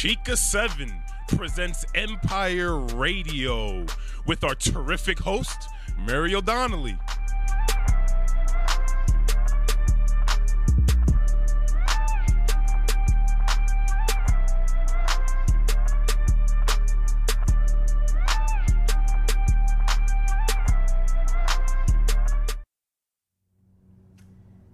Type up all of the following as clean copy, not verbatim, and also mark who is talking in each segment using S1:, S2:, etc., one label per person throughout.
S1: Chica 7 presents Empire Radio with our terrific host, Mary O'Donnelly.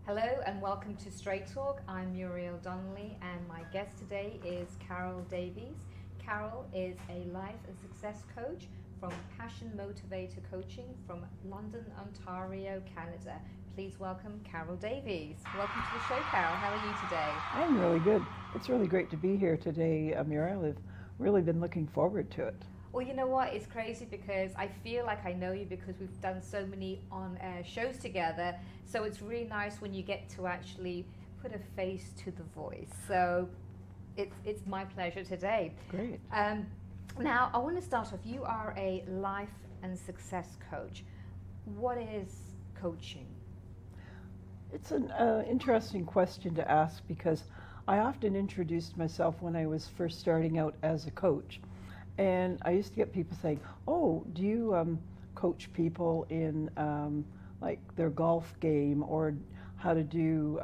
S2: Hello and welcome to Straight Talk. I'm Muriel Donnelly and my guest today is Carol Davies. Carol is a life and success coach from Passion Motivator Coaching from London, Ontario, Canada. Please welcome Carol Davies. Welcome to the show, Carol. How are you today?
S3: I'm really good. It's really great to be here today, Muriel. I've really been looking forward to it.
S2: Well, you know what? It's crazy because I feel like I know you because we've done so many on-air shows together. So it's really nice when you get to actually put a face to the voice. So it's my pleasure today.
S3: Great.
S2: Now, I want to start off. You are a life and success coach. What is coaching?
S3: It's an interesting question to ask because I often introduced myself when I was first starting out as a coach. And I used to get people saying, oh, do you coach people in like their golf game or how to do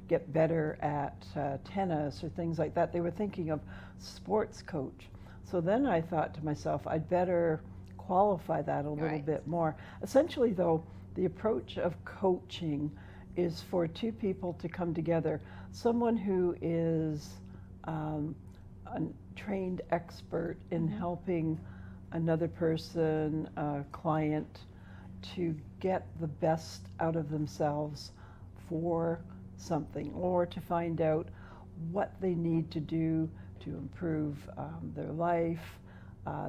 S3: get better at tennis or things like that? They were thinking of sports coach. So then I thought to myself, I'd better qualify that a little bit more. Essentially, though, the approach of coaching is for two people to come together. Someone who is a trained expert in helping another person, a client, to get the best out of themselves for something or to find out what they need to do to improve their life,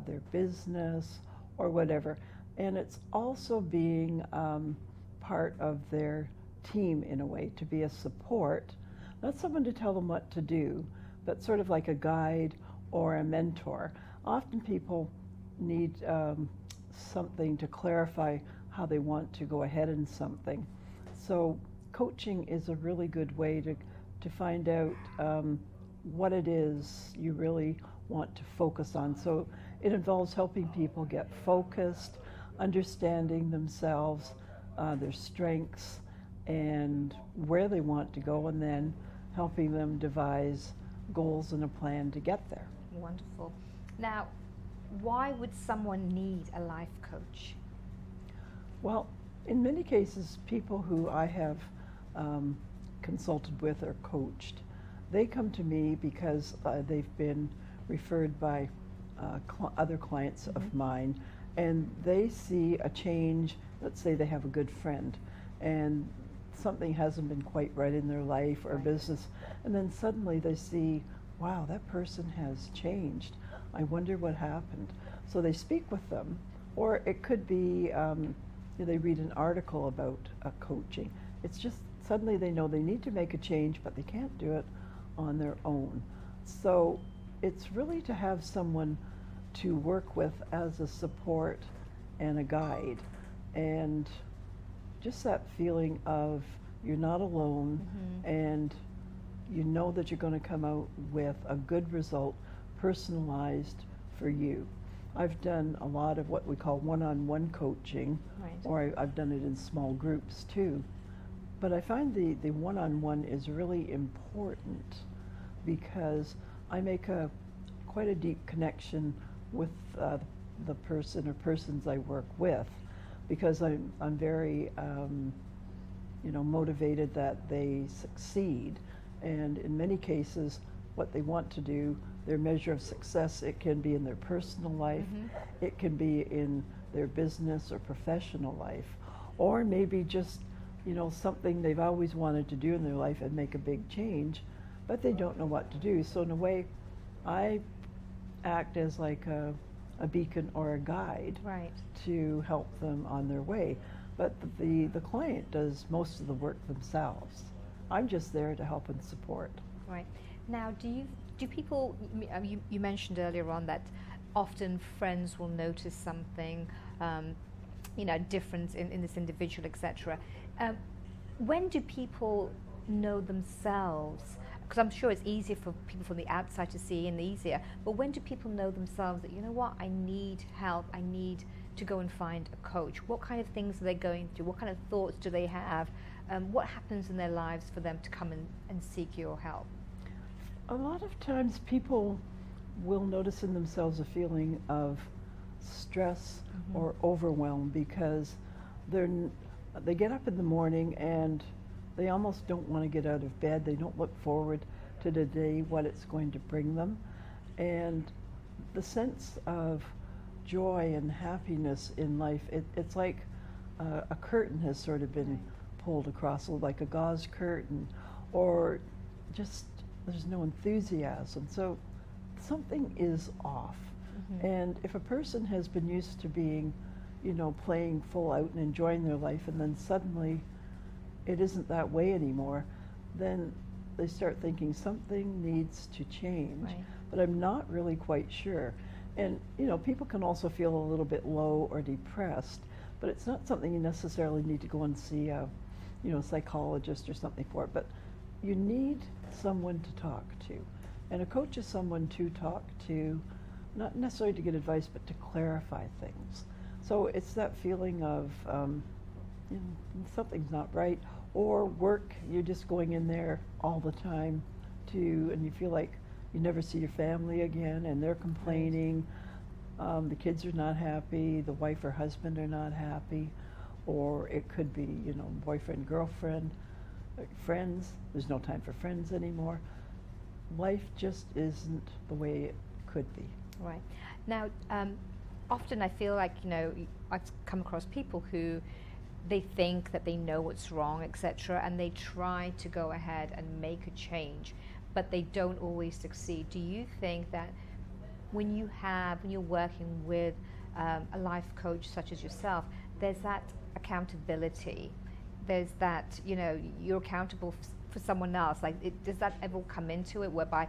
S3: their business, or whatever. And it's also being part of their team in a way, to be a support, not someone to tell them what to do, but sort of like a guide or a mentor. Often people need something to clarify how they want to go ahead in something. So coaching is a really good way to find out what it is you really want to focus on. So it involves helping people get focused, understanding themselves, their strengths, and where they want to go, and then helping them devise goals and a plan to get there.
S2: Wonderful. Now, why would someone need a life coach?
S3: Well, in many cases, people who I have consulted with or coached, they come to me because they've been referred by other clients of mine, and they see a change. Let's say they have a good friend, and something hasn't been quite right in their life or business, and then suddenly they see, wow, that person has changed. I wonder what happened. So they speak with them, or it could be they read an article about coaching. It's just suddenly they know they need to make a change, but they can't do it on their own. So it's really to have someone to work with as a support and a guide, and just that feeling of you're not alone, and you know that you're going to come out with a good result, personalized for you. I've done a lot of what we call one-on-one coaching, or I've done it in small groups too. But I find the one-on-one is really important because I make quite a deep connection with the person or persons I work with, because I'm very motivated that they succeed. And in many cases, what they want to do, their measure of success, it can be in their personal life, it can be in their business or professional life, or maybe just, something they've always wanted to do in their life and make a big change, but they don't know what to do. So in a way, I act as like a beacon or a guide to help them on their way. But the client does most of the work themselves. I'm just there to help and support.
S2: Right. Now, do people, you mentioned earlier on that often friends will notice something, difference in this individual, etc. When do people know themselves? because I'm sure it's easier for people from the outside to see and easier, but when do people know themselves that, you know what, I need help, I need to go and find a coach? What kind of things are they going through? What kind of thoughts do they have? What happens in their lives for them to come and seek your help?
S3: A lot of times people will notice in themselves a feeling of stress or overwhelm because they get up in the morning and they almost don't want to get out of bed. They don't look forward to the day, what it's going to bring them. And the sense of joy and happiness in life, it's like a curtain has sort of been pulled across, like a gauze curtain, or just there's no enthusiasm. So something is off. And if a person has been used to being, playing full out and enjoying their life, and then suddenly it isn't that way anymore, then they start thinking something needs to change.
S2: Right.
S3: But I'm not really quite sure. And, people can also feel a little bit low or depressed, but it's not something you necessarily need to go and see a, psychologist or something for it. But you need someone to talk to. And a coach is someone to talk to, not necessarily to get advice, but to clarify things. So it's that feeling of something's not right, or work, you're just going in there all the time and you feel like you never see your family again, and they're complaining, the kids are not happy, the wife or husband are not happy, or it could be, boyfriend, girlfriend, friends, there's no time for friends anymore. Life just isn't the way it could be.
S2: Right. Now, often I feel like, I've come across people who they think that they know what's wrong, etc., and they try to go ahead and make a change, but they don't always succeed. Do you think that when you're working with a life coach such as yourself, there's that accountability, there's that, you're accountable for someone else, does that ever come into it, whereby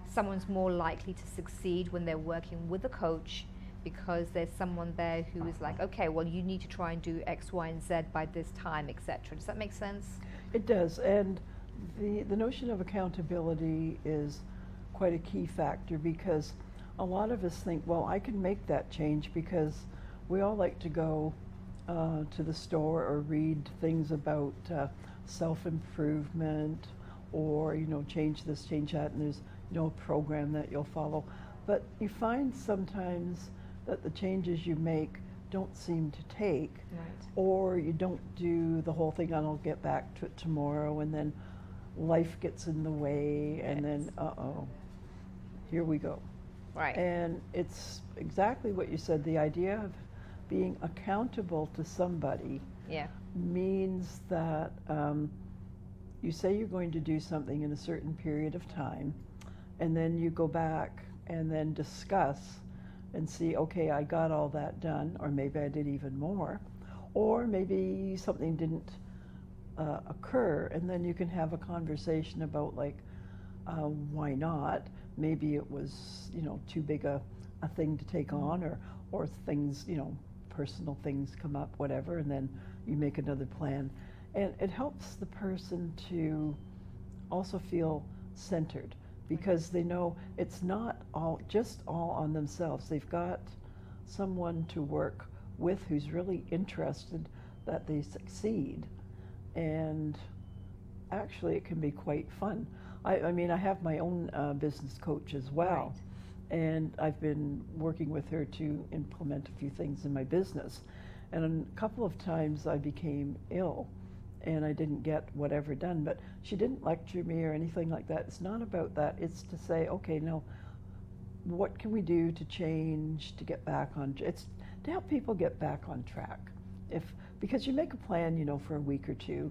S2: someone's more likely to succeed when they're working with a coach because there's someone there who is like, okay, well, you need to try and do X, Y, and Z by this time, etc. Does that make sense?
S3: It does, and the notion of accountability is quite a key factor, because a lot of us think, well, I can make that change, because we all like to go to the store or read things about self-improvement, or change this, change that, and there's a program that you'll follow. But you find sometimes that the changes you make don't seem to take,
S2: right,
S3: or you don't do the whole thing, and I'll get back to it tomorrow, and then life gets in the way, and then here we go.
S2: Right.
S3: And it's exactly what you said. The idea of being accountable to somebody means that you say you're going to do something in a certain period of time, and then you go back and then discuss and see, okay, I got all that done, or maybe I did even more, or maybe something didn't occur, and then you can have a conversation about, like, why not? Maybe it was, too big a thing to take on, or things, personal things come up, whatever, and then you make another plan. And it helps the person to also feel centered, because they know it's not just all on themselves. They've got someone to work with who's really interested that they succeed. And actually it can be quite fun. I mean, I have my own business coach as well. Right. And I've been working with her to implement a few things in my business. And a couple of times I became ill, and I didn't get whatever done, but she didn't lecture me or anything like that. It's not about that. It's to say, okay, now, what can we do to change, to get back on, it's to help people get back on track. Because you make a plan, for a week or two,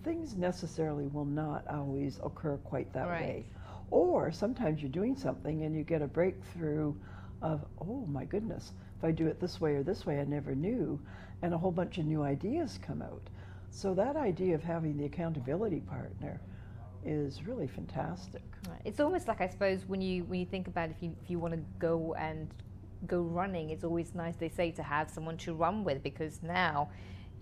S3: things necessarily will not always occur quite that way. Or sometimes you're doing something and you get a breakthrough of, oh my goodness, if I do it this way or this way, I never knew, and a whole bunch of new ideas come out. So that idea of having the accountability partner is really fantastic.
S2: Right. It's almost like, I suppose, when you think about if you want to go running, it's always nice, they say, to have someone to run with, because now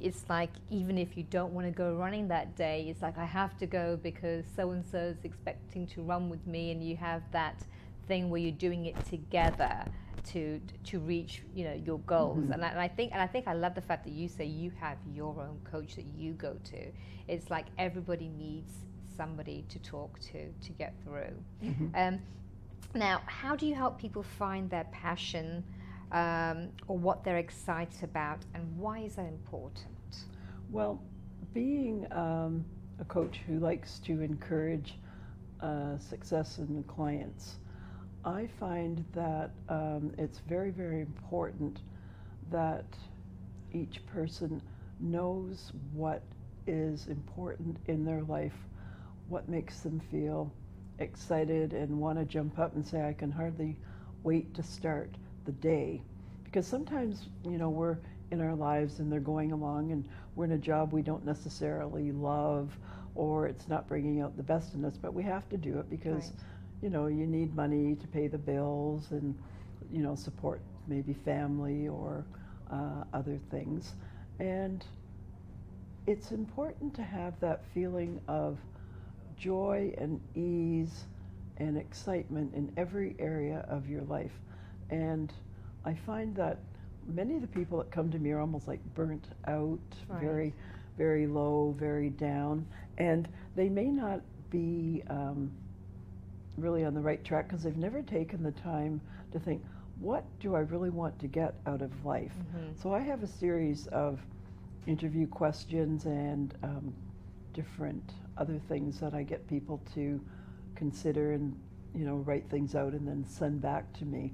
S2: it's like, even if you don't want to go running that day, it's like, I have to go because so-and-so is expecting to run with me, and you have that thing where you're doing it together to reach, you know, your goals.
S3: Mm-hmm.
S2: And I think I love the fact that you say you have your own coach that you go to. It's like everybody needs somebody to talk to get through.
S3: Mm-hmm.
S2: Now, how do you help people find their passion, or what they're excited about, and why is that important?
S3: Well, being a coach who likes to encourage success in the clients, I find that it's very, very important that each person knows what is important in their life, what makes them feel excited and want to jump up and say, I can hardly wait to start the day. Because sometimes, you know, we're in our lives and they're going along and we're in a job we don't necessarily love, or it's not bringing out the best in us, but we have to do it because,
S2: Right.
S3: you know, you need money to pay the bills and, you know, support maybe family or other things. And it's important to have that feeling of joy and ease and excitement in every area of your life. And I find that many of the people that come to me are almost like burnt out,
S2: Right.
S3: very, very low, very down, and they may not be really on the right track because they've never taken the time to think, what do I really want to get out of life?
S2: Mm-hmm.
S3: So I have a series of interview questions and different other things that I get people to consider and, you know, write things out and then send back to me,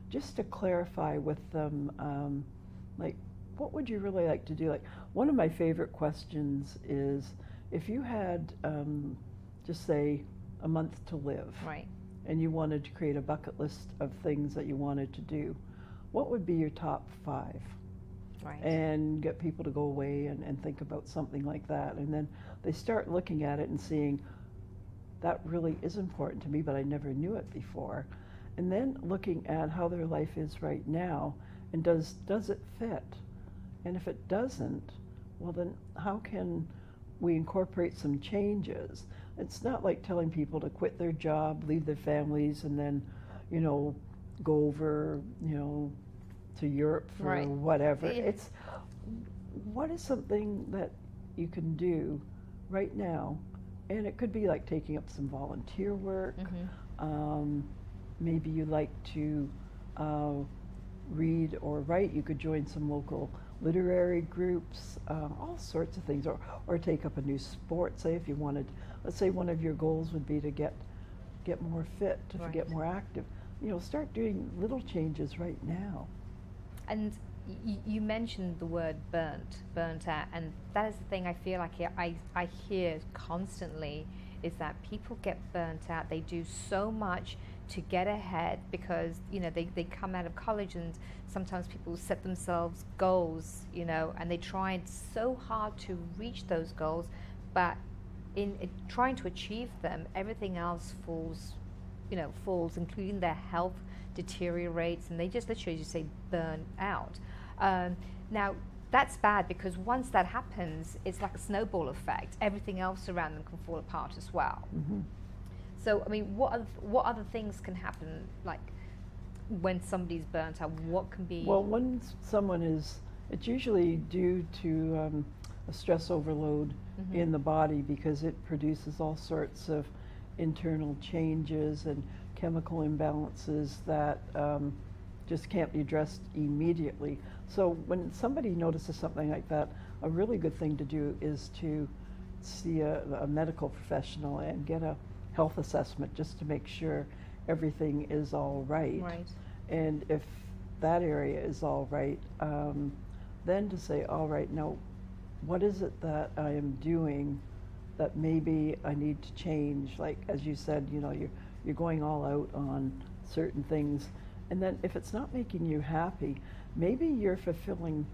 S3: just to clarify with them, like, what would you really like to do? Like, one of my favorite questions is, if you had, just say, a month to live,
S2: Right.
S3: and you wanted to create a bucket list of things that you wanted to do, what would be your top 5?
S2: Right.
S3: And get people to go away and think about something like that. And then they start looking at it and seeing, that really is important to me, but I never knew it before. And then looking at how their life is right now, and does it fit? And if it doesn't, well then how can we incorporate some changes? It's not like telling people to quit their job, leave their families, and then, you know, go over, you know, to Europe for
S2: Right.
S3: whatever.
S2: Yeah.
S3: It's, what is something that you can do right now? And it could be like taking up some volunteer work.
S2: Mm-hmm.
S3: Maybe you like to read or write. You could join some local literary groups, all sorts of things, or take up a new sport. Say if you wanted, let's say one of your goals would be to get more fit, to
S2: Right.
S3: get more active. You know, start doing little changes right now.
S2: And you mentioned the word burnt out, and that is the thing I feel like I hear constantly, is that people get burnt out. They do so much to get ahead because, you know, they come out of college, and sometimes people set themselves goals, you know, and they try so hard to reach those goals, but in trying to achieve them, everything else falls, including their health deteriorates, and they just literally, as you say, burn out. Now, that's bad because once that happens, it's like a snowball effect. Everything else around them can fall apart as well.
S3: Mm-hmm.
S2: So, I mean, what other things can happen, like when somebody's burnt out? What can be?
S3: Well, when someone is, it's usually due to a stress overload
S2: Mm-hmm.
S3: in the body, because it produces all sorts of internal changes and chemical imbalances that just can't be addressed immediately. So when somebody notices something like that, a really good thing to do is to see a medical professional and get a health assessment, just to make sure everything is all right.
S2: Right.
S3: And if that area is all right, then to say, all right, now, what is it that I am doing that maybe I need to change? Like, as you said, you know, you're going all out on certain things. And then if it's not making you happy, maybe you're fulfilling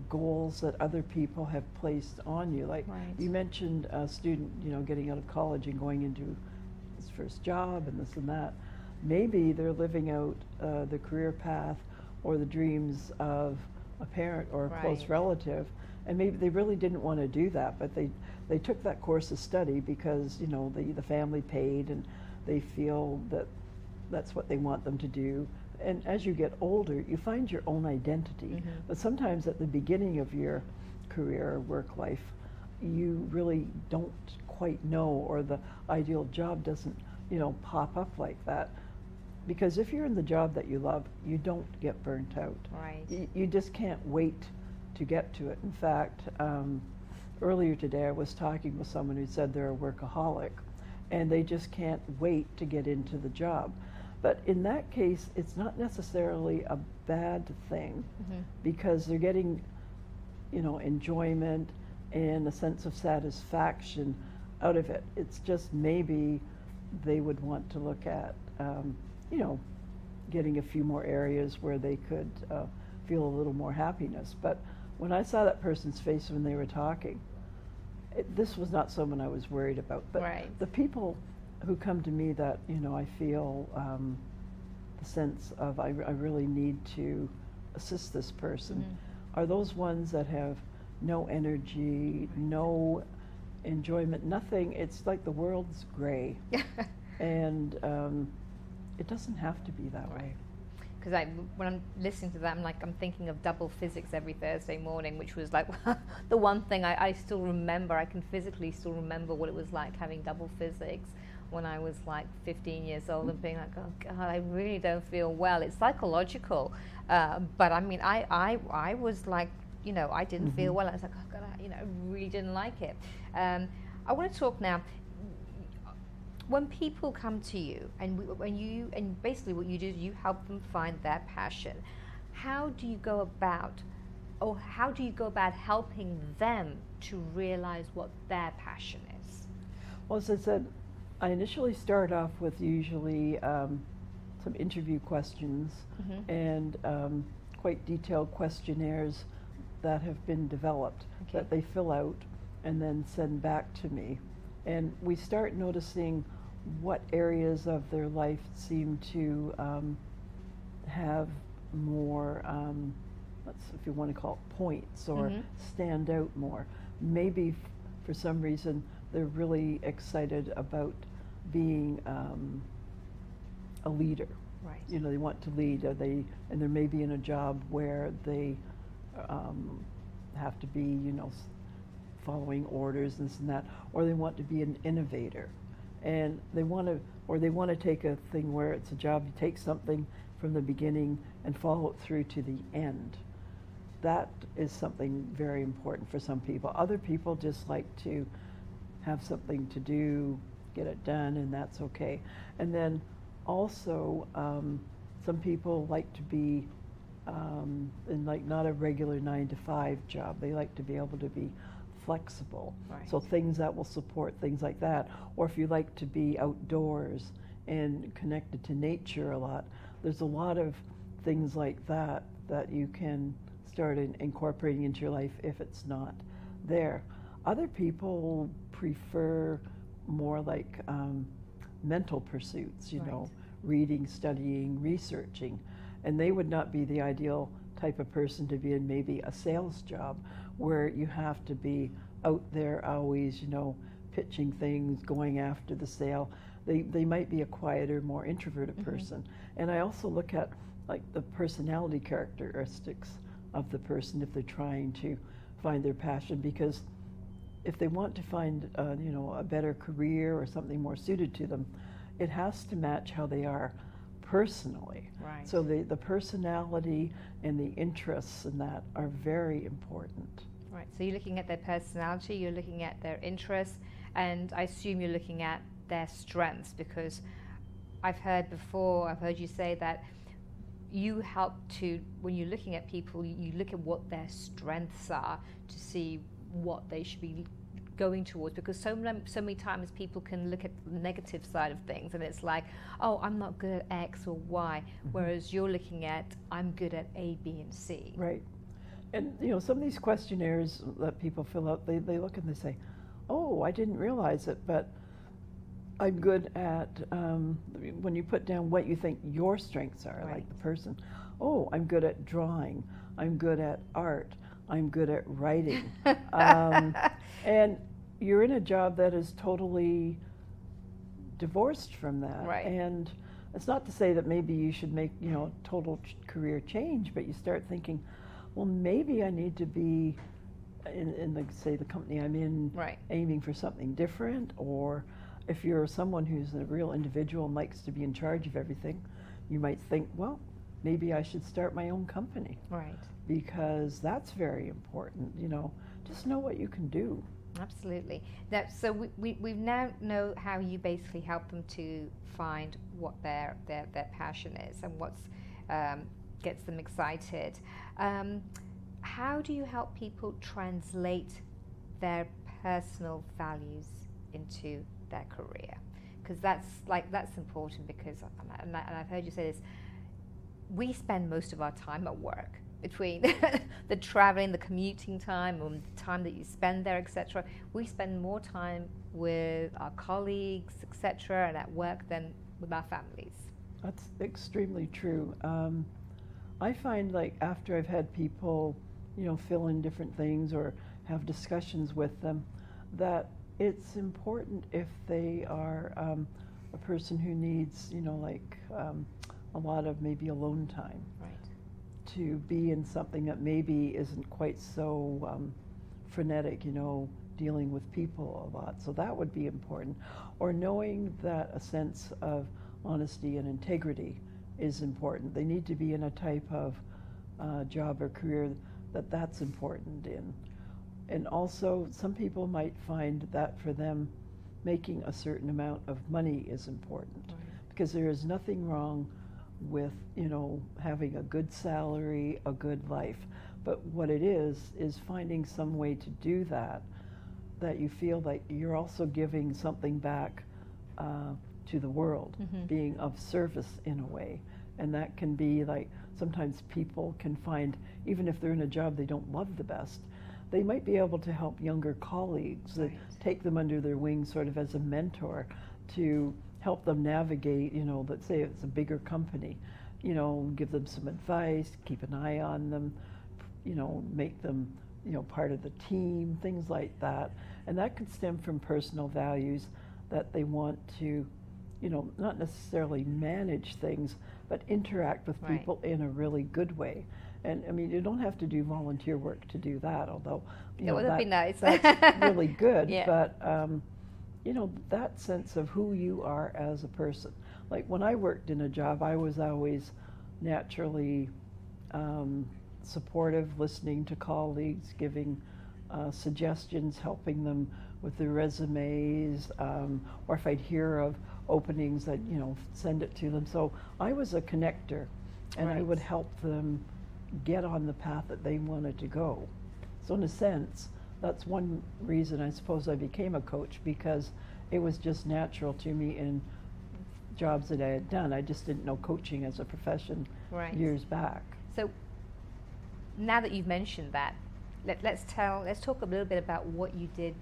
S3: goals that other people have placed on you. Like,
S2: Right.
S3: you mentioned a student, you know, getting out of college and going into his first job and this and that. Maybe they're living out the career path or the dreams of a parent or a close
S2: Right.
S3: relative, And maybe they really didn't want to do that, but they took that course of study because, you know, the family paid and they feel that that's what they want them to do. And as you get older, you find your own identity. But sometimes at the beginning of your career or work life, you really don't quite know, or the ideal job doesn't, you know, pop up like that. Because if you're in the job that you love, you don't get burnt out.
S2: Right.
S3: You just can't wait to get to it. In fact, earlier today I was talking with someone who said they're a workaholic and they just can't wait to get into the job. But in that case, it's not necessarily a bad thing because they're getting, you know, enjoyment and a sense of satisfaction out of it. It's just maybe they would want to look at, you know, getting a few more areas where they could feel a little more happiness. But when I saw that person's face when they were talking, this was not someone I was worried about. But the people who come to me that, you know, I feel the sense of I really need to assist this person are those ones that have no energy, no enjoyment, nothing. It's like the world's gray. And it doesn't have to be that way.
S2: Because when I'm listening to that, I'm thinking of double physics every Thursday morning, which was like the one thing I still remember. I can physically still remember what it was like having double physics when I was like 15 years old and being like, oh God, I really don't feel well. It's psychological. But I mean, I was like, you know, I didn't feel well. I was like, oh God, I really didn't like it. I want to talk now. When people come to you, and basically what you do is you help them find their passion. How do you go about helping them to realize what their passion is?
S3: Well, as I said, I initially start off with usually some interview questions and quite detailed questionnaires that have been developed that they fill out and then send back to me. And we start noticing what areas of their life seem to have more, if you want to call it points, or stand out more. Maybe for some reason they're really excited about being a leader.
S2: Right.
S3: You know, they want to lead, and they're maybe in a job where they have to be, you know, following orders and this and that, or they want to be an innovator, and they want to take a thing where it's a job, you take something from the beginning and follow it through to the end. That is something very important for some people. Other people just like to have something to do, get it done, and that's okay. And then also some people like to be in like not a regular 9-to-5 job. They like to be able to be flexible.
S2: Right. So
S3: things that will support things like that. Or if you like to be outdoors and connected to nature a lot, there's a lot of things like that that you can start incorporating into your life if it's not there. Other people prefer more like mental pursuits, you know, reading, studying, researching, and they would not be the ideal type of person to be in maybe a sales job where you have to be out there always, you know, pitching things, going after the sale. They might be a quieter, more introverted person. And I also look at like the personality characteristics of the person if they're trying to find their passion, because if they want to find you know, a better career or something more suited to them, it has to match how they are personally.
S2: Right.
S3: So the personality and the interests in that are very important.
S2: Right. So you're looking at their personality, you're looking at their interests, and I assume you're looking at their strengths, because I've heard you say that you help to, when you're looking at people, you look at what their strengths are to see what they should be going towards, because so many times people can look at the negative side of things and it's like, oh, I'm not good at X or Y, whereas you're looking at, I'm good at A, B, and C.
S3: Right. And you know, some of these questionnaires that people fill out, they look and they say, oh, I didn't realize it, but I'm good at, when you put down what you think your strengths are, like the person, oh, I'm good at drawing, I'm good at art, I'm good at writing. And you're in a job that is totally divorced from that.
S2: Right.
S3: And it's not to say that maybe you should make, a total career change, but you start thinking, well, maybe I need to be in the company I'm in,
S2: Right.
S3: aiming for something different. Or if you're someone who's a real individual and likes to be in charge of everything, you might think, well, maybe I should start my own company.
S2: Right.
S3: Because that's very important, just know what you can do.
S2: Absolutely. So we now know how you basically help them to find what their passion is and what's gets them excited. How do you help people translate their personal values into their career? Because that's important, because and I've heard you say this. We spend most of our time at work, between the traveling, the commuting time, and the time that you spend there, etc. We spend more time with our colleagues, etc., and at work than with our families.
S3: That's extremely true. I find, like, after I've had people, fill in different things or have discussions with them, that it's important, if they are a person who needs, a lot of maybe alone time.
S2: Right.
S3: To be in something that maybe isn't quite so frenetic, dealing with people a lot. So that would be important. Or knowing that a sense of honesty and integrity is important. They need to be in a type of job or career that's important in. And also, some people might find that for them, making a certain amount of money is important.
S2: Right.
S3: Because there is nothing wrong with, having a good salary, a good life. But what it is finding some way to do that you feel like you're also giving something back to the world,
S2: Mm-hmm.
S3: being of service in a way. And that can be like, sometimes people can find, even if they're in a job they don't love the best, they might be able to help younger colleagues,
S2: Right.
S3: take them under their wing sort of as a mentor, to help them navigate, let's say it's a bigger company, give them some advice, keep an eye on them, make them, part of the team, things like that. And that could stem from personal values that they want to, not necessarily manage things, but interact with
S2: Right.
S3: people in a really good way. And I mean, you don't have to do volunteer work to do that, although,
S2: That'd be nice.
S3: that's really good.
S2: Yeah.
S3: But, that sense of who you are as a person. Like when I worked in a job, I was always naturally supportive, listening to colleagues, giving suggestions, helping them with their resumes, or if I'd hear of openings, I'd, send it to them. So I was a connector, and I
S2: Right.
S3: would help them get on the path that they wanted to go. So in a sense, that's one reason I suppose I became a coach, because it was just natural to me in jobs that I had done. I just didn't know coaching as a profession
S2: Right.
S3: years back.
S2: So now that you've mentioned that, let's talk a little bit about what you did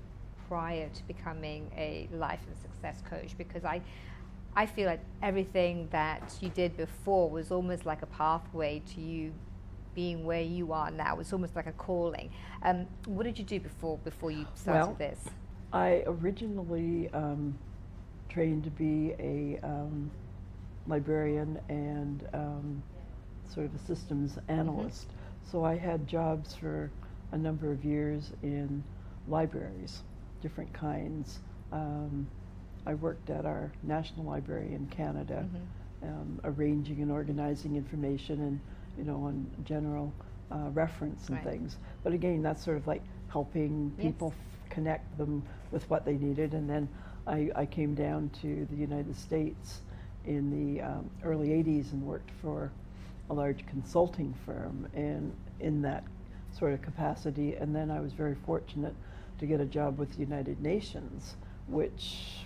S2: prior to becoming a life and success coach, because I feel like everything that you did before was almost like a pathway to you being where you are now. It's almost like a calling. What did you do before you started this?
S3: I originally trained to be a librarian and sort of a systems analyst. Mm-hmm. So I had jobs for a number of years in libraries, different kinds. I worked at our National Library in Canada, mm-hmm. Arranging and organizing information and, on general reference and
S2: Right.
S3: things. But again, that's sort of like helping people connect them with what they needed. And then I came down to the United States in the early 80s and worked for a large consulting firm and in that sort of capacity. And then I was very fortunate to get a job with the United Nations, which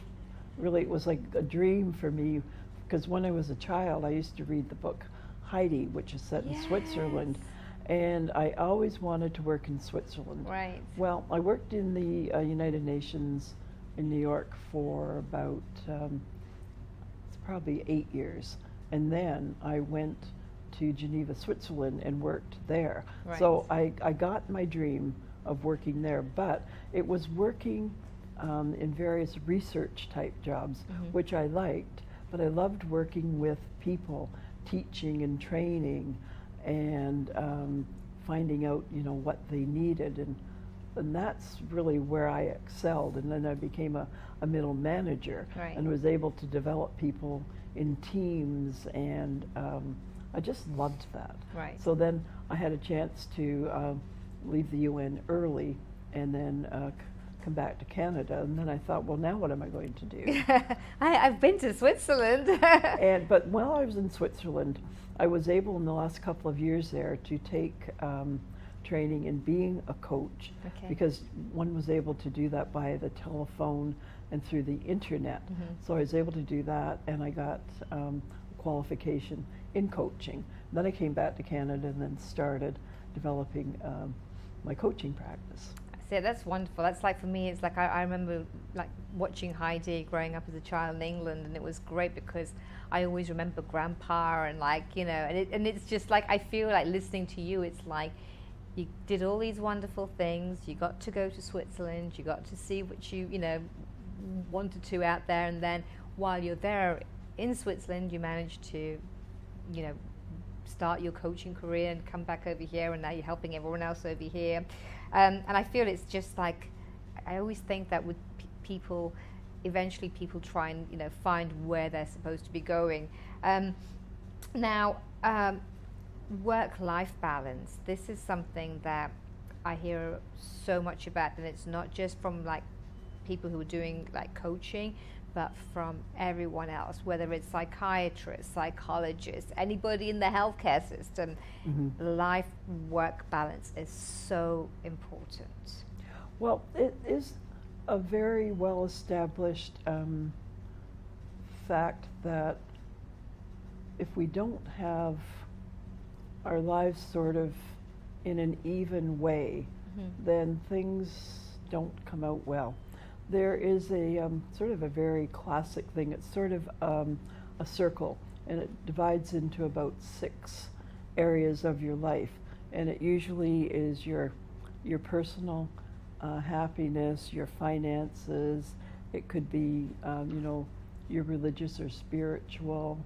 S3: really was like a dream for me, because when I was a child I used to read the book Heidi, which is set in Switzerland, and I always wanted to work in Switzerland.
S2: Right.
S3: Well, I worked in the United Nations in New York for about it's probably 8 years, and then I went to Geneva, Switzerland, and worked there.
S2: Right.
S3: So I got my dream of working there, but it was working in various research type jobs, which I liked, but I loved working with people, teaching and training, and finding out, you know, what they needed, and that's really where I excelled. And then I became a middle manager,
S2: Right.
S3: and was able to develop people in teams, and I just loved that.
S2: Right.
S3: So then I had a chance to leave the UN early, and then come back to Canada, and then I thought, well, now what am I going to do?
S2: I've been to Switzerland.
S3: But while I was in Switzerland, I was able in the last couple of years there to take training in being a coach,
S2: Okay.
S3: because one was able to do that by the telephone and through the internet. So I was able to do that, and I got qualification in coaching. Then I came back to Canada and then started developing my coaching practice.
S2: So that's wonderful. That's like, for me, it's like I remember like watching Heidi growing up as a child in England, and it was great because I always remember Grandpa, and like, you know, and it's just like, I feel like listening to you, it's like you did all these wonderful things. You got to go to Switzerland. You got to see what you know, wanted to out there, and then while you're there in Switzerland, you managed to, you know, start your coaching career and come back over here, and now you're helping everyone else over here. And I feel it's just like, I always think that with people, eventually people try and, you know, find where they're supposed to be going. Now, work-life balance, this is something that I hear so much about, and it's not just from like people who are doing like coaching, but from everyone else, whether it's psychiatrists, psychologists, anybody in the healthcare system. Life-work balance is so important.
S3: Well, it is a very well-established fact that if we don't have our lives sort of in an even way, then things don't come out well. There is a sort of a very classic thing. It's sort of a circle, and it divides into about 6 areas of your life, and it usually is your personal happiness, your finances. It could be you know, your religious or spiritual,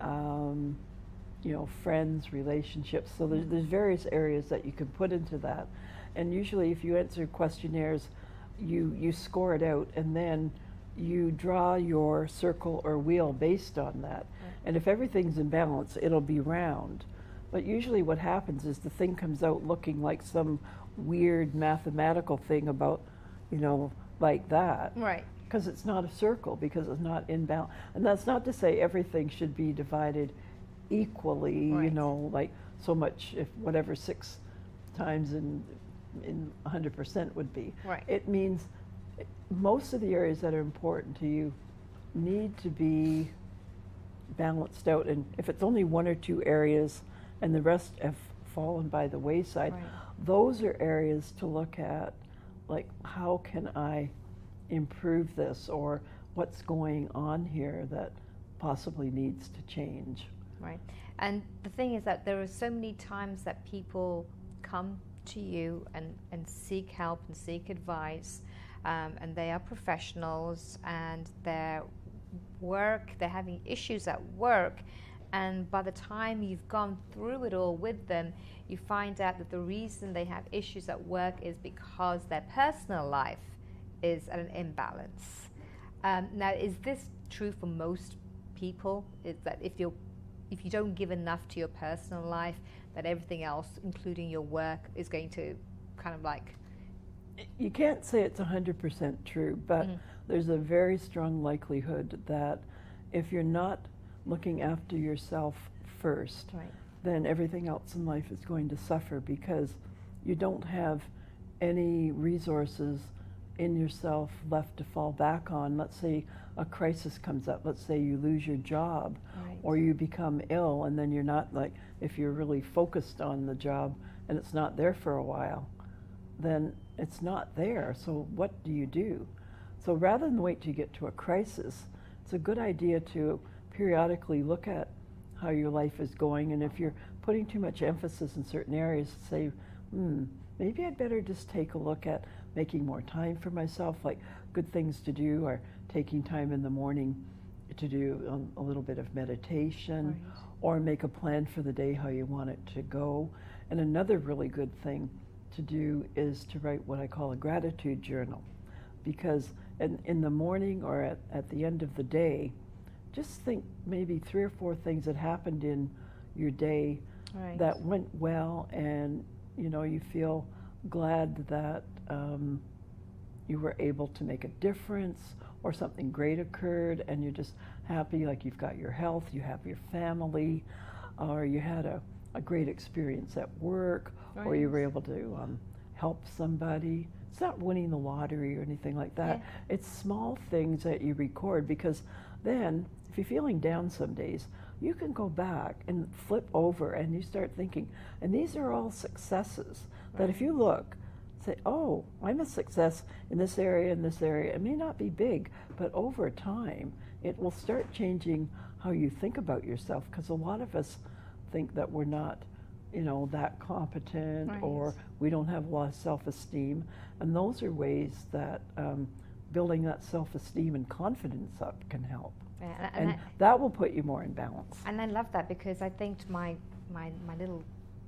S3: you know, friends, relationships. So there's various areas that you can put into that, and usually if you answer questionnaires, you score it out, and then you draw your circle or wheel based on that. And if everything's in balance, it'll be round. But usually what happens is the thing comes out looking like some weird mathematical thing about, you know, like that.
S2: Right.
S3: Because it's not a circle, because it's not in balance. And that's not to say everything should be divided equally, you know, like so much, if whatever 6 times in 100% would be.
S2: Right.
S3: It means most of the areas that are important to you need to be balanced out, and if it's only 1 or 2 areas and the rest have fallen by the wayside, those are areas to look at, like, how can I improve this, or what's going on here that possibly needs to change.
S2: Right. And the thing is that there are so many times that people come to you and seek help and seek advice, and they are professionals, and they're having issues at work, and by the time you've gone through it all with them, you find out that the reason they have issues at work is because their personal life is at an imbalance. Now, is this true for most people? Is that if you don't give enough to your personal life, that everything else, including your work, is going to kind of like...
S3: You can't say it's 100% true, but there's a very strong likelihood that if you're not looking after yourself first, then everything else in life is going to suffer, because you don't have any resources in yourself left to fall back on. Let's say a crisis comes up. Let's say you lose your job, or you become ill, and then you're not, like, if you're really focused on the job and it's not there for a while, then it's not there. So what do you do? So rather than wait till you get to a crisis, it's a good idea to periodically look at how your life is going. And if you're putting too much emphasis in certain areas, say, maybe I'd better just take a look at making more time for myself, like good things to do, or taking time in the morning to do a little bit of meditation,
S2: Right.
S3: or make a plan for the day, how you want it to go. And another really good thing to do is to write what I call a gratitude journal, because in the morning or at the end of the day, just think maybe 3 or 4 things that happened in your day
S2: Right.
S3: that went well, and you feel glad that you were able to make a difference, or something great occurred and you're just happy, like you've got your health, you have your family, or you had a great experience at work, or you were able to help somebody. It's not winning the lottery or anything like that.
S2: Yeah.
S3: It's small things that you record, because then if you're feeling down some days, you can go back and flip over and you start thinking, and these are all successes that if you look, say, oh, I'm a success in this area, in this area. It may not be big, but over time, it will start changing how you think about yourself, because a lot of us think that we're not, that competent,
S2: Right.
S3: or we don't have a lot of self-esteem. And those are ways that building that self-esteem and confidence up can help.
S2: Yeah,
S3: And that will put you more in balance.
S2: and I love that, because I think to my little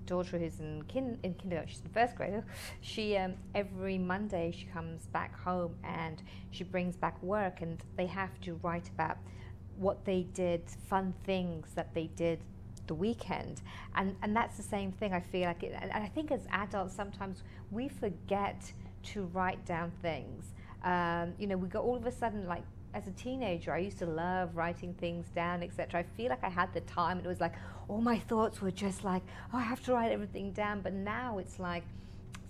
S2: daughter who's in kindergarten, she's in first grade, she every Monday she comes back home and she brings back work, and they have to write about what they did, fun things that they did the weekend, and that's the same thing. I feel like and I think as adults sometimes we forget to write down things. We go all of a sudden, like as a teenager, I used to love writing things down, etc. I feel like I had the time, and it was like all my thoughts were just like, oh, I have to write everything down. But now it's like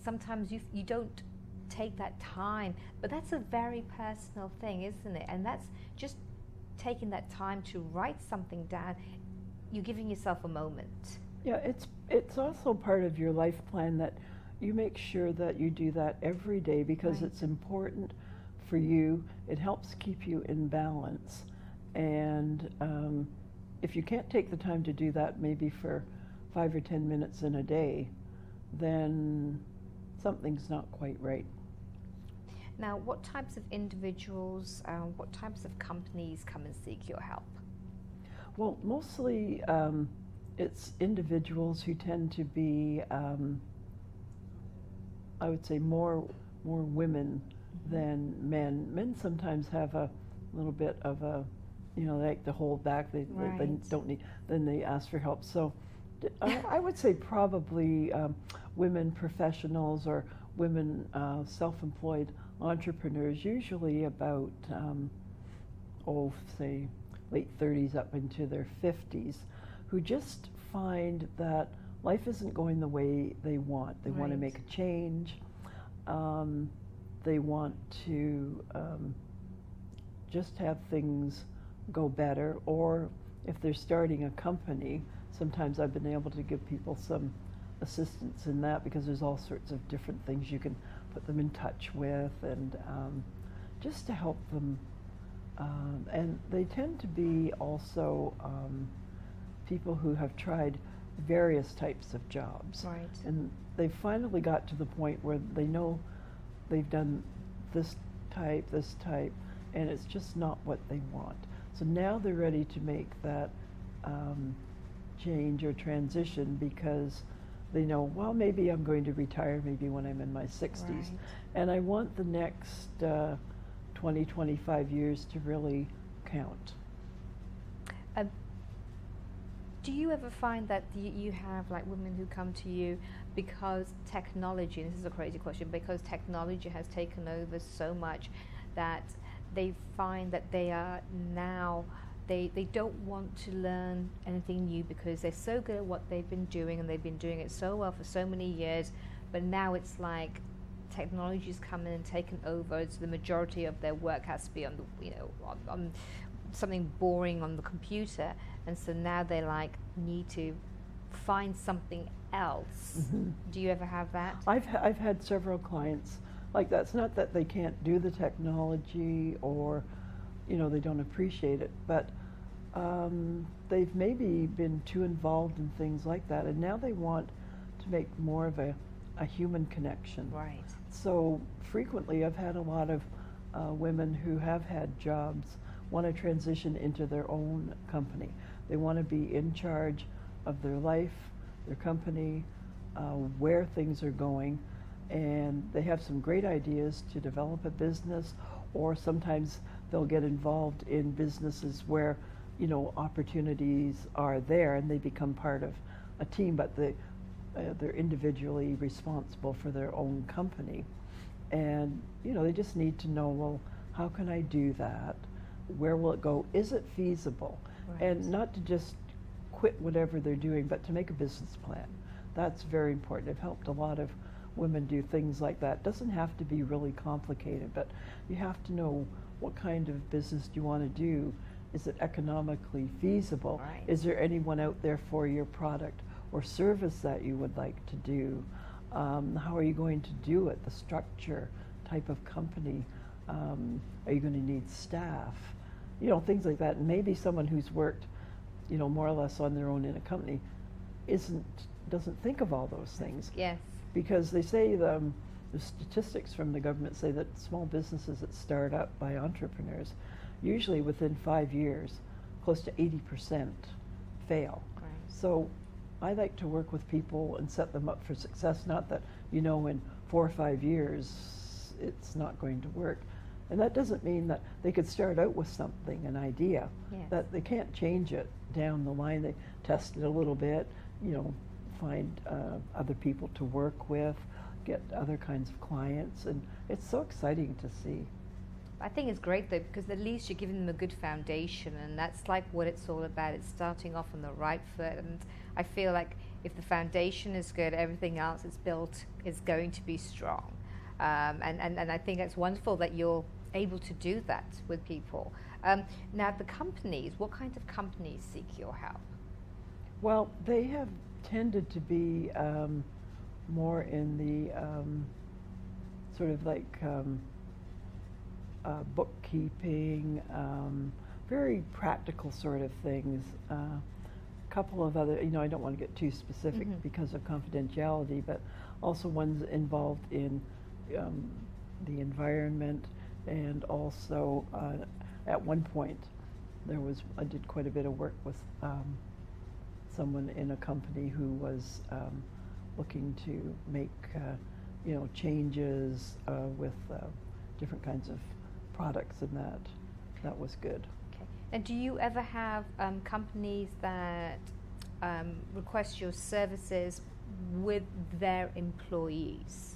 S2: sometimes you don't take that time. But that's a very personal thing, isn't it? And that's just taking that time to write something down. You're giving yourself a moment.
S3: Yeah, it's also part of your life plan that you make sure that you do that every day, because
S2: Right.
S3: it's important for you. It helps keep you in balance. And if you can't take the time to do that maybe for 5 or 10 minutes in a day, then something's not quite right.
S2: Now, what types of individuals, what types of companies come and seek your help?
S3: Well, mostly it's individuals who tend to be, I would say, more women than men. Men sometimes have a little bit of a, they like to hold back. They don't need. Then they ask for help. So, I would say probably women professionals or women self-employed entrepreneurs, usually about say late 30s up into their 50s, who just find that life isn't going the way they want. They want to make a change. They want to just have things go better, or if they're starting a company, sometimes I've been able to give people some assistance in that, because there's all sorts of different things you can put them in touch with, and just to help them. And they tend to be also people who have tried various types of jobs.
S2: Right.
S3: And they finally got to the point where they know they've done this type, and it's just not what they want. So now they're ready to make that change or transition, because they know, well, maybe I'm going to retire maybe when I'm in my 60s.
S2: Right.
S3: And I want the next 20, 25 years to really count.
S2: Do you ever find that you have like women who come to you because technology, and this is a crazy question, because technology has taken over so much that they find that they are now, they don't want to learn anything new because they're so good at what they've been doing, and they've been doing it so well for so many years, but now it's like technology's come in and taken over, so the majority of their work has to be on the, on something boring on the computer, and so now they like need to find something else.
S3: Mm-hmm.
S2: Do you ever have that?
S3: I've had several clients like that. It's not that they can't do the technology or they don't appreciate it, but They've maybe been too involved in things like that, and now they want to make more of a human connection.
S2: Right.
S3: So frequently I've had a lot of women who have had jobs want to transition into their own company. They want to be in charge of their life, their company, where things are going, and they have some great ideas to develop a business, or sometimes they'll get involved in businesses where, you know, opportunities are there and they become part of a team, but they're individually responsible for their own company. And, you know, they just need to know, well, how can I do that? Where will it go? Is it feasible?
S2: Right.
S3: And not to just quit whatever they're doing, but to make a business plan. That's very important. I've helped a lot of women do things like that. It doesn't have to be really complicated, but you have to know what kind of business do you want to do. Is it economically feasible?
S2: Right.
S3: Is there anyone out there for your product or service that you would like to do? How are you going to do it? The structure, type of company. Are you going to need staff? You know, things like that. And maybe someone who's worked, you know, more or less on their own in a company doesn't think of all those things.
S2: Yes.
S3: Because they say the statistics from the government say that small businesses that start up by entrepreneurs, usually within 5 years, close to 80% fail.
S2: Right.
S3: So I like to work with people and set them up for success, not that, you know, in 4 or 5 years it's not going to work. And that doesn't mean that they could start out with something, an idea,
S2: Yes.
S3: that they can't change it down the line. They test it a little bit, you know, find other people to work with, get other kinds of clients, and it's so exciting to see.
S2: I think it's great though, because at least you're giving them a good foundation, and that's like what it's all about. It's starting off on the right foot, and I feel like if the foundation is good, everything else it's built is going to be strong. And I think it's wonderful that you're able to do that with people. Now the companies, what kinds of companies seek your help?
S3: Well, they have tended to be more in the sort of like bookkeeping, very practical sort of things. A couple of other, you know, I don't want to get too specific because of confidentiality, but also ones involved in the environment, and also at one point I did quite a bit of work with someone in a company who was looking to make you know, changes with different kinds of products, and that was good.
S2: Okay. And do you ever have companies that request your services with their employees?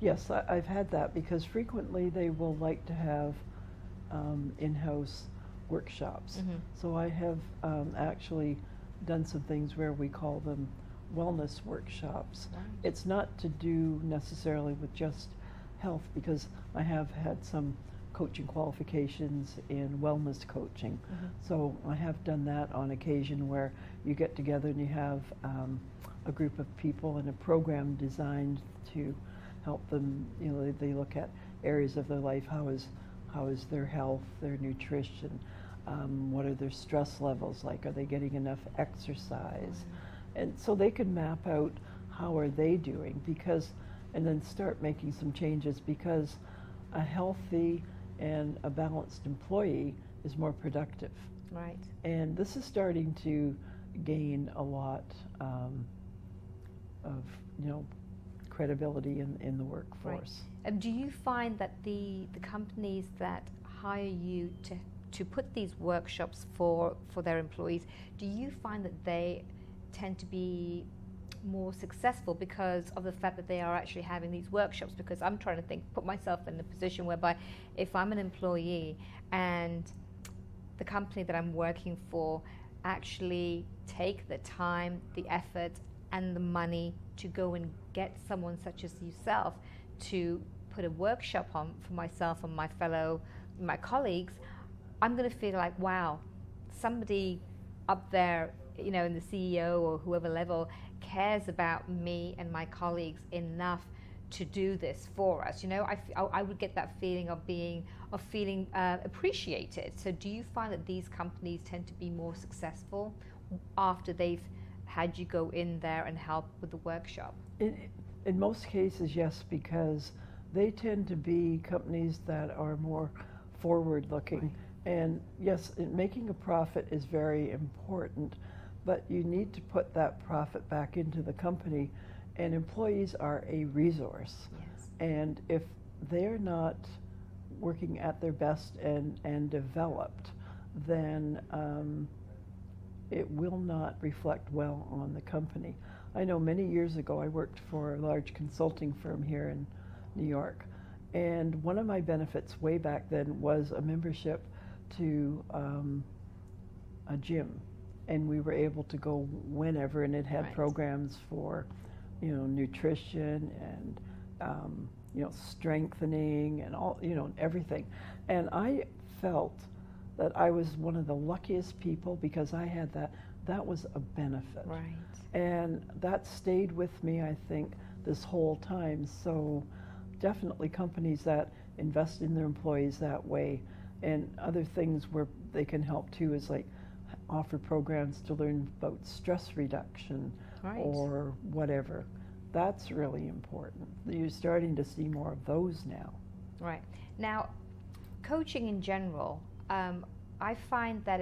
S3: Yes, I've had that, because frequently they will like to have in-house workshops. So I have actually done some things where we call them wellness workshops.
S2: Right.
S3: It's not to do necessarily with just health, because I have had some coaching qualifications in wellness coaching. So I have done that on occasion, where you get together and you have a group of people and a program designed to help them. You know, they look at areas of their life. How is their health, their nutrition, what are their stress levels like? Are they getting enough exercise? And so they can map out how are they doing, and then start making some changes, because a healthy and a balanced employee is more productive.
S2: Right.
S3: And this is starting to gain a lot of, you know, credibility in the workforce.
S2: Right. And do you find that the companies that hire you to put these workshops for their employees, do you find that they tend to be more successful because of the fact that they are actually having these workshops? Because I'm trying to put myself in a position whereby if I'm an employee and the company that I'm working for actually take the time, the effort, and the money to go and get someone such as yourself to put a workshop on for myself and my colleagues, I'm going to feel like, wow, somebody up there, you know, in the CEO or whoever level cares about me and my colleagues enough to do this for us. You know, I would get that feeling of feeling appreciated. So do you find that these companies tend to be more successful after they've had you go in there and help with the workshop?
S3: In most cases, yes, because they tend to be companies that are more forward-looking.
S2: Right.
S3: And yes, making a profit is very important, but you need to put that profit back into the company, and employees are a resource.
S2: Yes.
S3: And if they're not working at their best and developed, then it will not reflect well on the company. I know many years ago I worked for a large consulting firm here in New York, and one of my benefits way back then was a membership to a gym, and we were able to go whenever, and it had
S2: Right.
S3: programs for, you know, nutrition and you know, strengthening and all, you know, everything. And I felt that I was one of the luckiest people because I had that. That was a benefit.
S2: Right.
S3: And that stayed with me, I think, this whole time. So definitely companies that invest in their employees that way, and other things where they can help too is like offer programs to learn about stress reduction.
S2: Right.
S3: Or whatever. That's really important. You're starting to see more of those now.
S2: Right. Now, coaching in general, I find that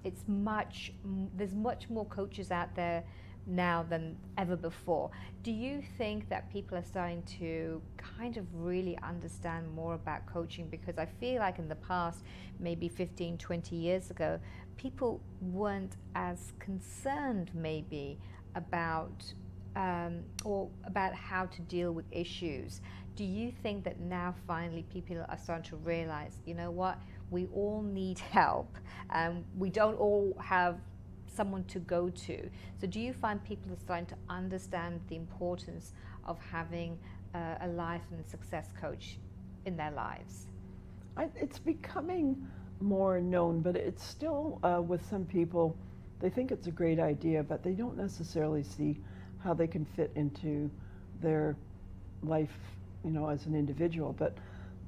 S2: there's much more coaches out there now than ever before. Do you think that people are starting to kind of really understand more about coaching? Because I feel like in the past, maybe 15, 20 years ago, people weren't as concerned maybe about or about how to deal with issues. Do you think that now finally people are starting to realize, you know what, we all need help, we don't all have someone to go to? So do you find people are starting to understand the importance of having a life and success coach in their lives?
S3: It's becoming more known, but it's still, with some people, they think it's a great idea, but they don't necessarily see how they can fit into their life, you know, as an individual. But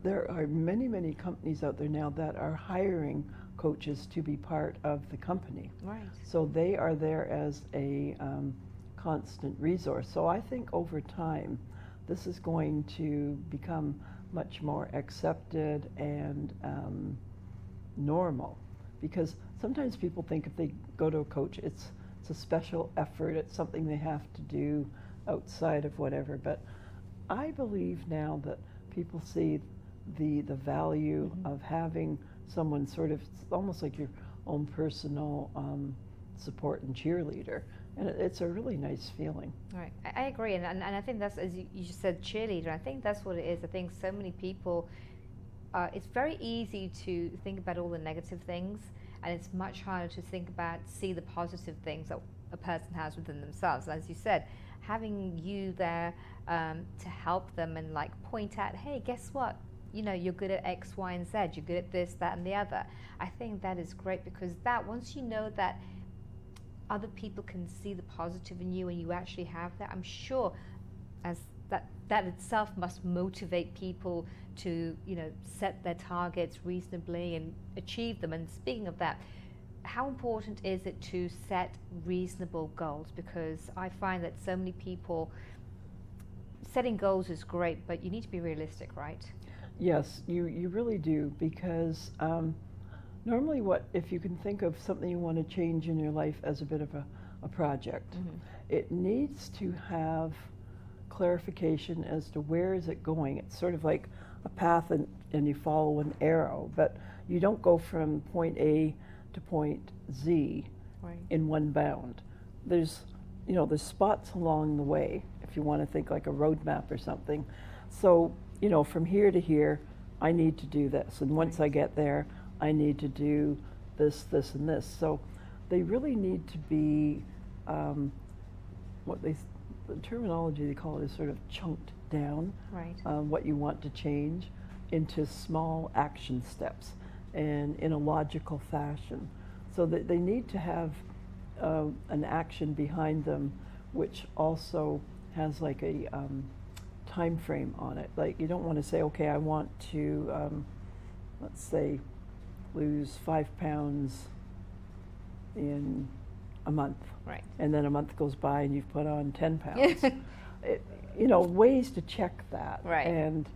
S3: there are many, many companies out there now that are hiring coaches to be part of the company.
S2: Right.
S3: So they are there as a constant resource. So I think over time, this is going to become much more accepted and normal, because sometimes people think if they go to a coach, it's a special effort, it's something they have to do outside of whatever. But I believe now that people see the value
S2: Mm-hmm.
S3: of having someone sort of, it's almost like your own personal support and cheerleader, and it's a really nice feeling.
S2: Right, I agree, and I think that's, as you just said, cheerleader. I think that's what it is. I think so many people, it's very easy to think about all the negative things, and it's much harder to see the positive things that a person has within themselves. As you said, having you there to help them and like point out, hey, guess what? You know, you're good at X, Y, and Z. You're good at this, that, and the other. I think that is great, because that once you know that other people can see the positive in you and you actually have that, I'm sure as that itself must motivate people to, you know, set their targets reasonably and achieve them. And speaking of that, how important is it to set reasonable goals? Because I find that so many people, setting goals is great, but you need to be realistic, right?
S3: Yes, you really do, because normally if you can think of something you want to change in your life as a bit of a project,
S2: Mm-hmm.
S3: it needs to have clarification as to where is it going. It's sort of like a path and you follow an arrow, but you don't go from point A to point Z
S2: Right.
S3: in one bound. There's spots along the way, if you want to think like a road map or something. So, you know, from here to here, I need to do this. And once
S2: Right.
S3: I get there, I need to do this, this, and this. So they really need to be, the terminology they call it is sort of chunked down,
S2: Right.
S3: what you want to change into small action steps and in a logical fashion. So that they need to have an action behind them, which also has like a time frame on it. Like you don't want to say, okay, I want to, let's say, lose 5 pounds in a month.
S2: Right.
S3: And then a month goes by and you've put on 10 pounds. Ways to check that.
S2: Right.
S3: And,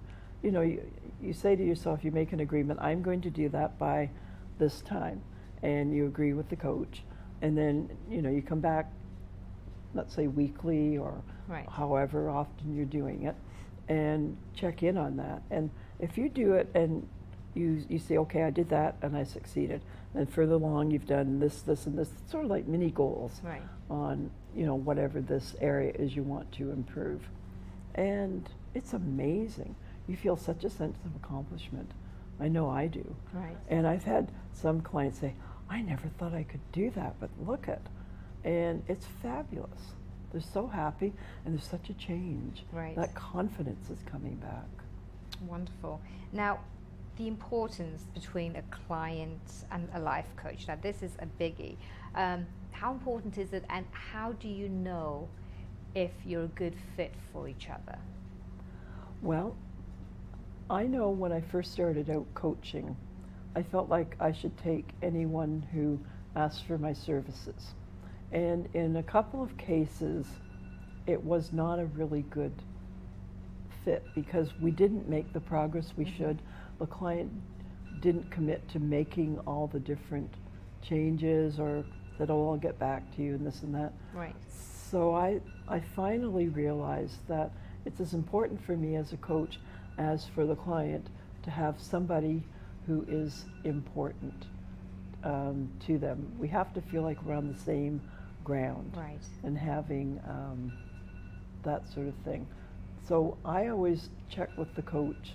S3: you say to yourself, you make an agreement, I'm going to do that by this time. And you agree with the coach. And then, you come back, let's say weekly or
S2: right.
S3: however often you're doing it, and check in on that. And if you do it and you say, okay, I did that and I succeeded. And further along, you've done this, this, and this. It's sort of like mini goals
S2: right.
S3: on, whatever this area is you want to improve. And it's amazing. You feel such a sense of accomplishment. I know I do.
S2: Right.
S3: And I've had some clients say, I never thought I could do that, but look at. And it's fabulous. They're so happy, and there's such a change.
S2: Right.
S3: That confidence is coming back.
S2: Wonderful. Now, the importance between a client and a life coach. Now, this is a biggie. How important is it, and how do you know if you're a good fit for each other?
S3: Well, I know when I first started out coaching, I felt like I should take anyone who asked for my services. And in a couple of cases, it was not a really good fit because we didn't make the progress we should. The client didn't commit to making all the different changes or that, oh, I'll get back to you and this and that.
S2: Right.
S3: So I finally realized that it's as important for me as a coach as for the client to have somebody who is important to them. We have to feel like we're on the same ground.
S2: Right.
S3: And having that sort of thing. So I always check with the coach,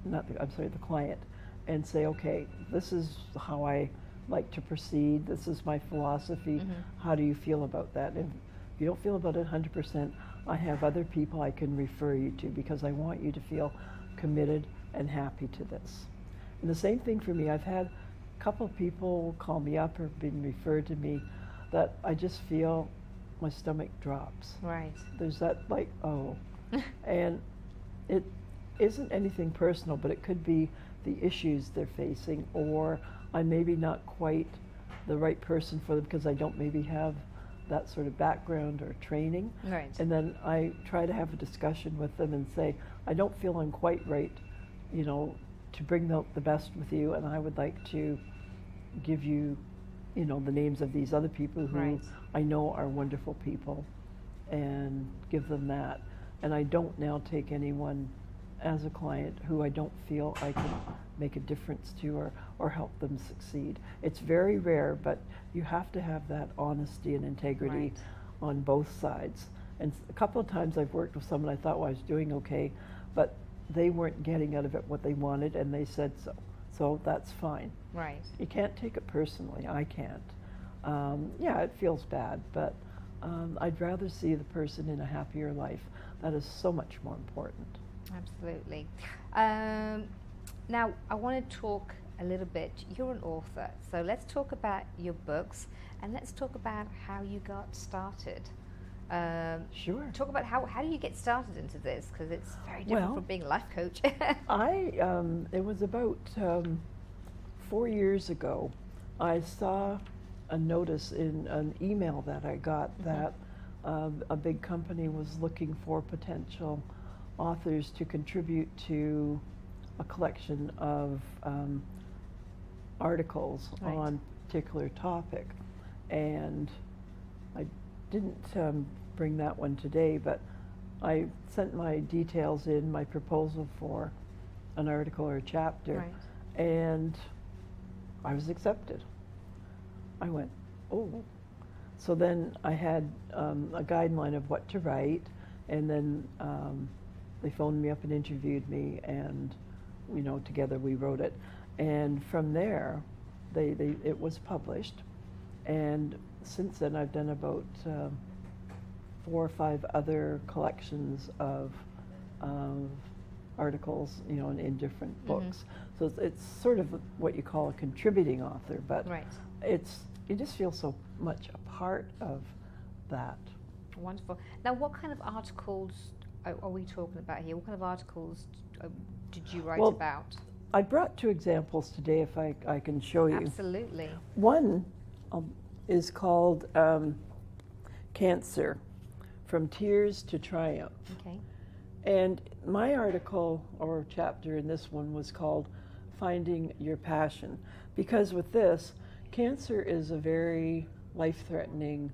S3: the client, and say, okay, this is how I like to proceed. This is my philosophy. How do you feel about that? And if you don't feel about it 100%, I have other people I can refer you to because I want you to feel committed and happy to this. And the same thing for me. I've had a couple of people call me up or been referred to me that I just feel my stomach drops.
S2: Right.
S3: There's that like, oh. And it isn't anything personal, but it could be the issues they're facing, or I'm maybe not quite the right person for them because I don't maybe have that sort of background or training.
S2: Right.
S3: And then I try to have a discussion with them and say, I don't feel I'm quite right, to bring out the best with you, and I would like to give you, the names of these other people who
S2: right.
S3: I know are wonderful people, and give them that. And I don't now take anyone as a client who I don't feel I can make a difference to or help them succeed. It's very rare, but you have to have that honesty and integrity
S2: right.
S3: on both sides. And a couple of times I've worked with someone I thought, well, I was doing okay, but they weren't getting out of it what they wanted, and they said so. So that's fine.
S2: Right.
S3: You can't take it personally. I can't. Yeah, it feels bad, but I'd rather see the person in a happier life. That is so much more important.
S2: Absolutely. Now, I want to talk a little bit. You're an author, so let's talk about your books, and let's talk about how you got started.
S3: Sure.
S2: Talk about how do you get started into this, because it's very different from being a life coach.
S3: It was about 4 years ago. I saw a notice in an email that I got that a big company was looking for potential authors to contribute to a collection of articles
S2: right.
S3: on a particular topic. And I didn't bring that one today, but I sent my details in, my proposal for an article or a chapter,
S2: right.
S3: and I was accepted. I went, oh. So then I had a guideline of what to write, and then they phoned me up and interviewed me, and together we wrote it. And from there, it was published. And since then, I've done about 4 or 5 other collections of articles, in different books. So it's sort of what you call a contributing author, but
S2: right.
S3: you just feel so much a part of that
S2: Wonderful. Now, what kind of articles are we talking about here? What kind of articles did you write about?
S3: I brought 2 examples today, if I can show you.
S2: Absolutely.
S3: One is called Cancer, From Tears to Triumph.
S2: Okay.
S3: And my article or chapter in this one was called Finding Your Passion, because with this, cancer is a very life-threatening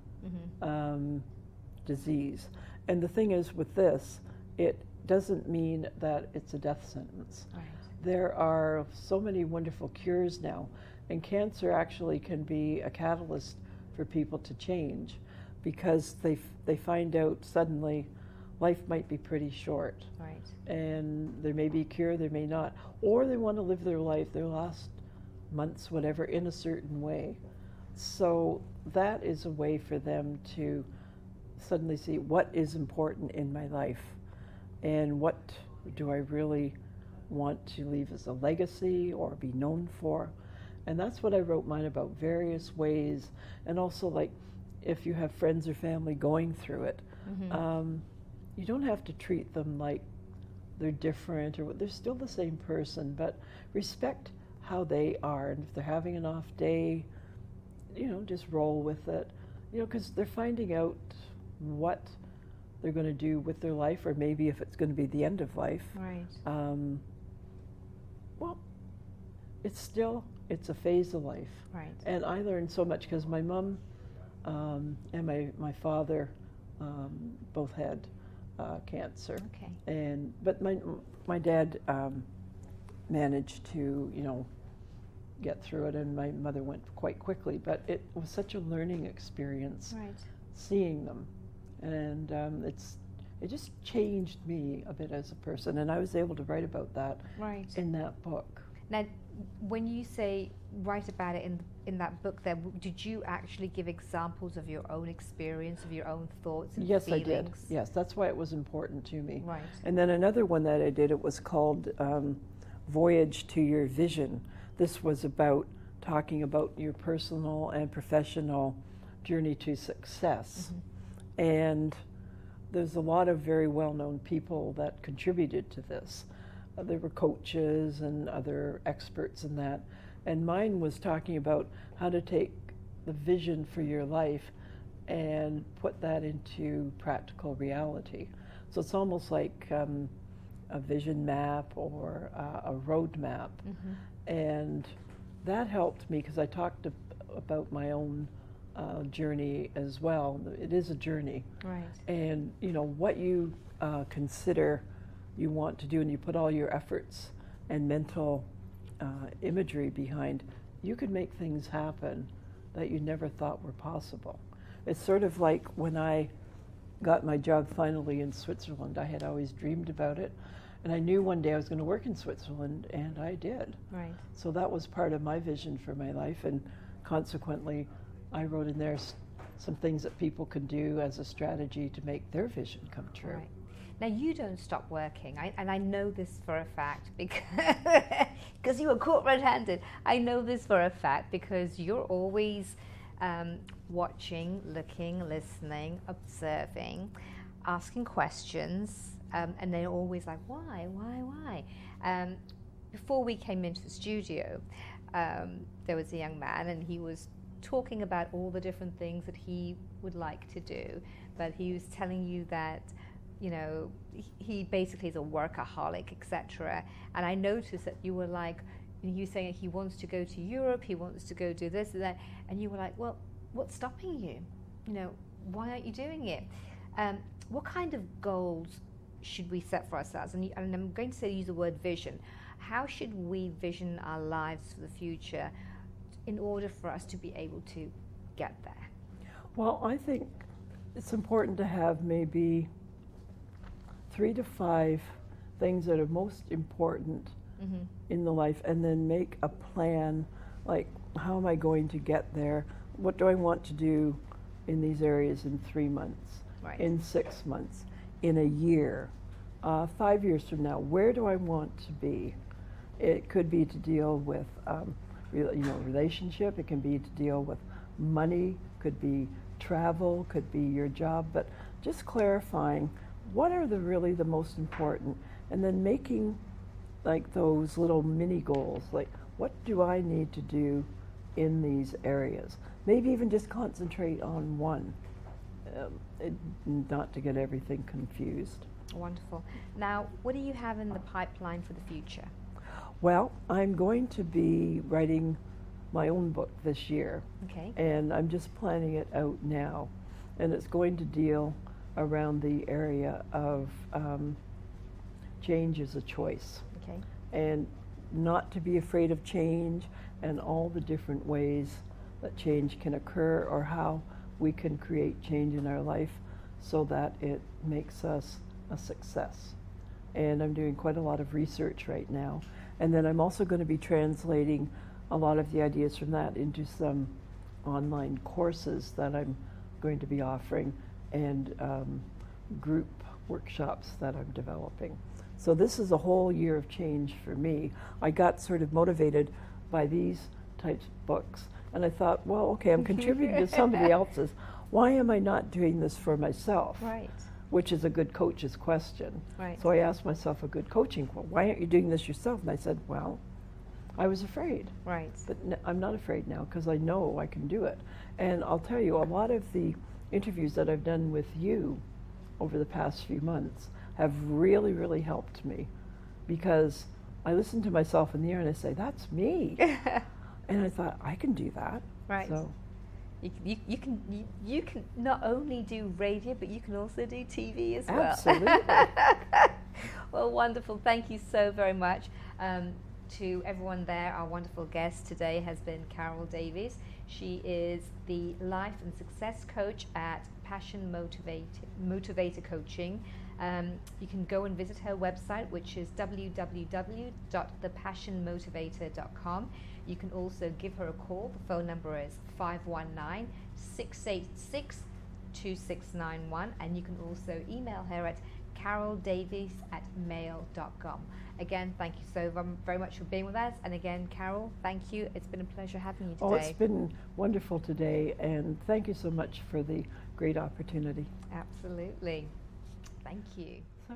S3: disease. And the thing is with this, it doesn't mean that it's a death sentence.
S2: Right.
S3: There are so many wonderful cures now, and cancer actually can be a catalyst for people to change, because they find out suddenly life might be pretty short.
S2: Right.
S3: And there may be a cure, there may not. Or they want to live their life, their last months, whatever, in a certain way. So that is a way for them to suddenly see what is important in my life and what do I really want to leave as a legacy or be known for. And that's what I wrote mine about, various ways. And also, like, if you have friends or family going through it, you don't have to treat them like they're different or they're still the same person, but respect how they are. And if they're having an off day, just roll with it, because they're finding out what they're going to do with their life, or maybe if it's going to be the end of life.
S2: Right.
S3: Well, it's a phase of life.
S2: Right.
S3: And I learned so much because my mom and my father both had cancer.
S2: Okay.
S3: But my dad managed to, get through it, and my mother went quite quickly. But it was such a learning experience,
S2: Right.
S3: seeing them, and it just changed me a bit as a person, and I was able to write about that
S2: Right.
S3: in that book.
S2: Now, when you say write about it in that book there, did you actually give examples of your own experience, of your own thoughts and
S3: Yes,
S2: feelings?
S3: I did. Yes, that's why it was important to me.
S2: Right.
S3: And then another one that I did, it was called Voyage to Your Vision. This was about talking about your personal and professional journey to success. And there's a lot of very well-known people that contributed to this. There were coaches and other experts in that. And mine was talking about how to take the vision for your life and put that into practical reality. So it's almost like a vision map or a road map. And that helped me because I talked about my own journey as well. It is a journey.
S2: Right.
S3: And what you consider you want to do, and you put all your efforts and mental imagery behind, you could make things happen that you never thought were possible. It's sort of like when I got my job finally in Switzerland. I had always dreamed about it, and I knew one day I was going to work in Switzerland, and I did.
S2: Right.
S3: So that was part of my vision for my life, and consequently I wrote in there some things that people can do as a strategy to make their vision come true.
S2: Right. Now, you don't stop working, and I know this for a fact because you were caught red-handed. I know this for a fact because you're always watching, looking, listening, observing, asking questions, and they're always like, why? Before we came into the studio, there was a young man, and he was talking about all the different things that he would like to do, but he was telling you that he basically is a workaholic, etc. And I noticed that you were like, you saying he wants to go to Europe, he wants to go do this and that, and you were like, well, what's stopping you? Why aren't you doing it? What kind of goals should we set for ourselves? And I'm going to use the word vision. How should we vision our lives for the future in order for us to be able to get there?
S3: Well, I think it's important to have maybe 3 to 5 things that are most important in the life, and then make a plan, like, how am I going to get there? What do I want to do in these areas in 3 months,
S2: Right.
S3: in 6 months, in a year, 5 years from now? Where do I want to be? It could be to deal with relationship, it can be to deal with money, could be travel, could be your job, but just clarifying what are really the most important, and then making like those little mini goals, like what do I need to do in these areas? Maybe even just concentrate on one, not to get everything confused.
S2: Wonderful. Now, what do you have in the pipeline for the future?
S3: Well, I'm going to be writing my own book this year.
S2: Okay.
S3: And I'm just planning it out now. And it's going to deal around the area of change is a choice.
S2: Okay.
S3: And not to be afraid of change and all the different ways that change can occur, or how we can create change in our life so that it makes us a success. And I'm doing quite a lot of research right now. And then I'm also going to be translating a lot of the ideas from that into some online courses that I'm going to be offering, and group workshops that I'm developing. So this is a whole year of change for me. I got sort of motivated by these types of books, and I thought, well, okay, I'm contributing to somebody else's. Why am I not doing this for myself?
S2: Right.
S3: Which is a good coach's question.
S2: Right.
S3: So I asked myself a good coaching, well, why aren't you doing this yourself? And I said, well, I was afraid.
S2: Right.
S3: But I'm not afraid now, because I know I can do it. And I'll tell you, a lot of the interviews that I've done with you over the past few months have really, really helped me, because I listen to myself in the ear and I say, that's me. And I thought, I can do that.
S2: Right.
S3: So
S2: You can not only do radio, but you can also do TV as well.
S3: absolutely.
S2: Well, wonderful. Thank you so very much. To everyone there, our wonderful guest today has been Carol Davies. She is the life and success coach at Passion Motivator Coaching. You can go and visit her website, which is www.thepassionmotivator.com. You can also give her a call. The phone number is 519-686-2691, and you can also email her at caroldavies@mail.com. Again, thank you so very much for being with us. And again, Carol, thank you. It's been a pleasure having you today.
S3: Oh, it's been wonderful today, and thank you so much for the great opportunity.
S2: Absolutely. Thank you.
S3: So.